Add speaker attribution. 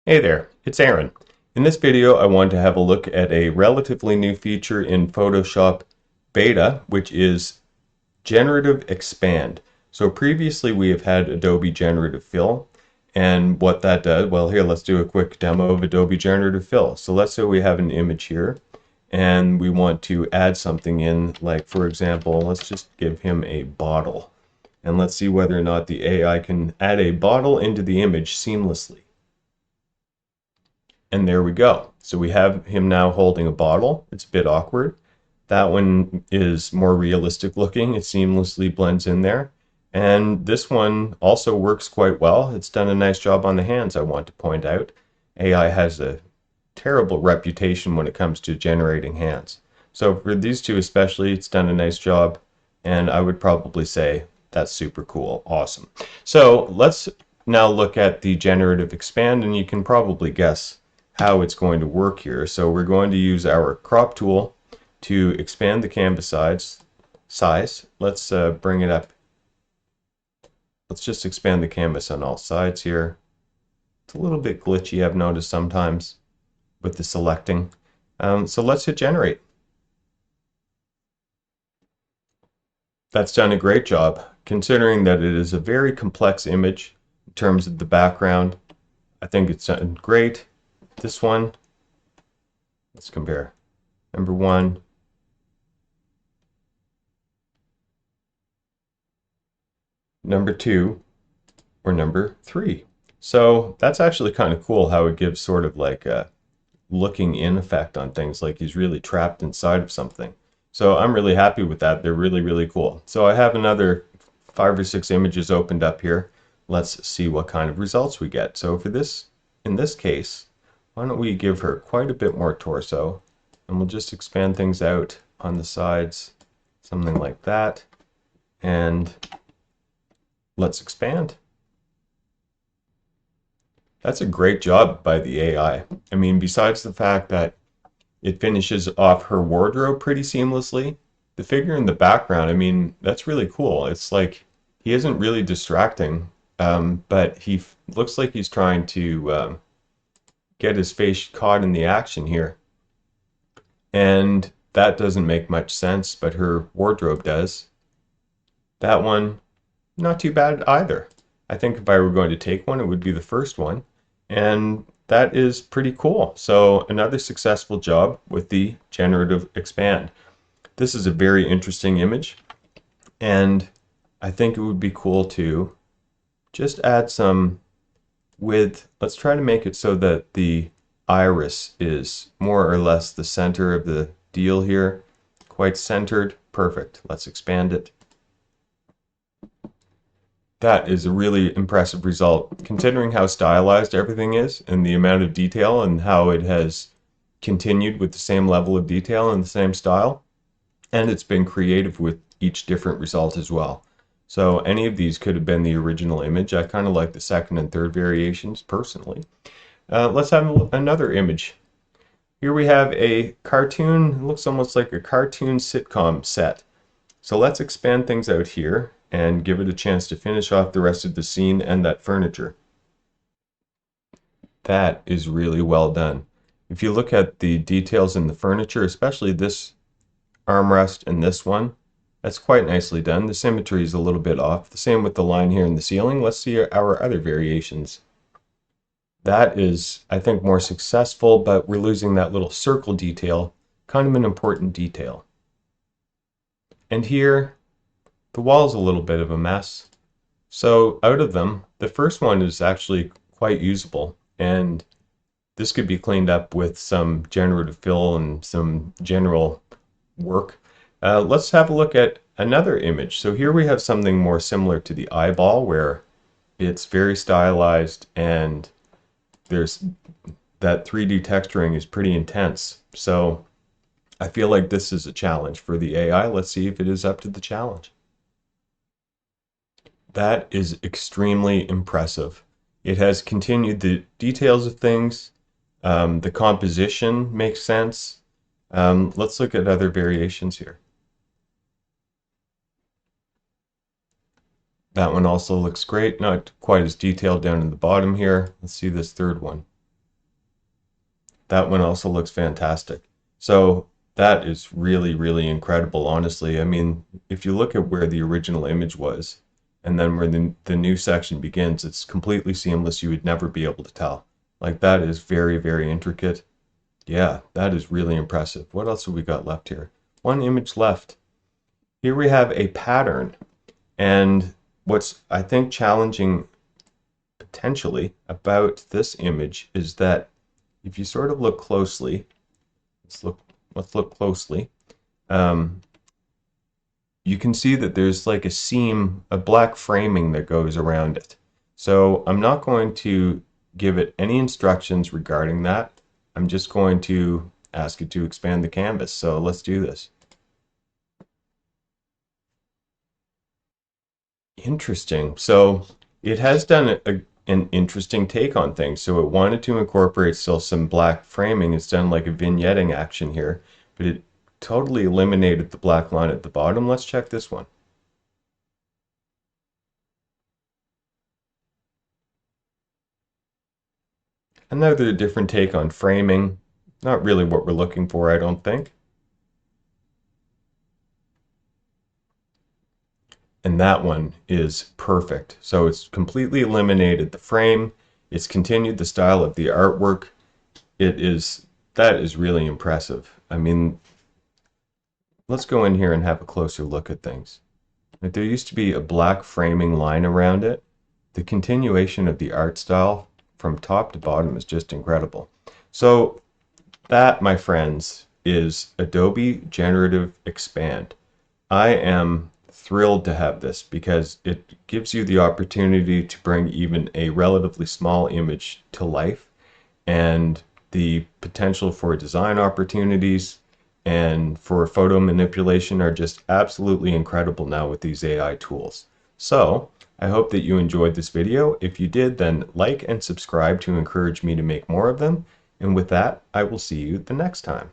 Speaker 1: Hey there, it's Aaron. In this video, I want to have a look at a relatively new feature in Photoshop Beta, which is Generative Expand. So previously we have had Adobe Generative Fill, and what that does, well here, let's do a quick demo of Adobe Generative Fill. So let's say we have an image here, and we want to add something in, like for example, let's just give him a bottle. And let's see whether or not the AI can add a bottle into the image seamlessly. And there we go. So we have him now holding a bottle. It's a bit awkward. That one is more realistic looking. It seamlessly blends in there. And this one also works quite well. It's done a nice job on the hands, I want to point out. AI has a terrible reputation when it comes to generating hands. So for these two especially, it's done a nice job. And I would probably say that's super cool. Awesome. So let's now look at the generative expand, and you can probably guess how it's going to work here. So we're going to use our crop tool to expand the canvas size. Let's bring it up. Let's just expand the canvas on all sides here. It's a little bit glitchy, I've noticed sometimes with the selecting. So let's hit generate. That's done a great job, considering that it is a very complex image in terms of the background. I think it's done great. This one, let's compare. Number 1, number 2, or number 3. So that's actually kind of cool how it gives sort of like a looking in effect on things, like he's really trapped inside of something. So I'm really happy with that. They're really, really cool. So I have another 5 or 6 images opened up here. Let's see what kind of results we get. So for this, in this case, why don't we give her quite a bit more torso, and we'll just expand things out on the sides, something like that. And let's expand. That's a great job by the AI. I mean, besides the fact that it finishes off her wardrobe pretty seamlessly, the figure in the background, I mean, that's really cool. It's like he isn't really distracting, but he looks like he's trying to get his face caught in the action here. And that doesn't make much sense, but her wardrobe does. That one, not too bad either. I think if I were going to take one, it would be the first one. And that is pretty cool. So another successful job with the generative expand. This is a very interesting image, and I think it would be cool to just add some width. Let's try to make it so that the iris is more or less the center of the deal here. Quite centered. Perfect. Let's expand it. That is a really impressive result, considering how stylized everything is and the amount of detail and how it has continued with the same level of detail and the same style. And it's been creative with each different result as well. So any of these could have been the original image. I kind of like the second and third variations personally. Let's have another image. Here we have a cartoon. It looks almost like a cartoon sitcom set. So let's expand things out here and give it a chance to finish off the rest of the scene and that furniture. That is really well done. If you look at the details in the furniture, especially this armrest and this one, that's quite nicely done. The symmetry is a little bit off. The same with the line here in the ceiling. Let's see our other variations. That is, I think, more successful, but we're losing that little circle detail, kind of an important detail. And here, the wall's a little bit of a mess. So out of them, the first one is actually quite usable, and this could be cleaned up with some generative fill and some general work. Let's have a look at another image. So here we have something more similar to the eyeball, where it's very stylized and there's that 3D texturing is pretty intense. So I feel like this is a challenge for the AI. Let's see if it is up to the challenge. That is extremely impressive. It has continued the details of things. The composition makes sense. Let's look at other variations here. That one also looks great. Not quite as detailed down in the bottom here. Let's see this third one. that one also looks fantastic. So that is really, really incredible, honestly. I mean, if you look at where the original image was and then where the new section begins, it's completely seamless. You would never be able to tell. Like that is very, very intricate. Yeah, that is really impressive. What else have we got left here? One image left. Here we have a pattern. And what's, I think, challenging potentially about this image is that if you sort of look closely, let's look, let's look closely, um, you can see that there's like a seam, a black framing that goes around it. So I'm not going to give it any instructions regarding that. I'm just going to ask it to expand the canvas. So let's do this. Interesting. So it has done an interesting take on things. So it wanted to incorporate still some black framing. It's done like a vignetting action here, but it totally eliminated the black line at the bottom. Let's check this one. Another different take on framing. Not really what we're looking for, I don't think. And that one is perfect. So it's completely eliminated the frame. It's continued the style of the artwork. It is, that is really impressive. I mean, let's go in here and have a closer look at things. Like there used to be a black framing line around it. The continuation of the art style from top to bottom is just incredible. So that, my friends, is Adobe Generative Expand. I am thrilled to have this because it gives you the opportunity to bring even a relatively small image to life, and the potential for design opportunities and for photo manipulation are just absolutely incredible now with these AI tools. So I hope that you enjoyed this video. If you did, then like and subscribe to encourage me to make more of them. And with that, I will see you the next time.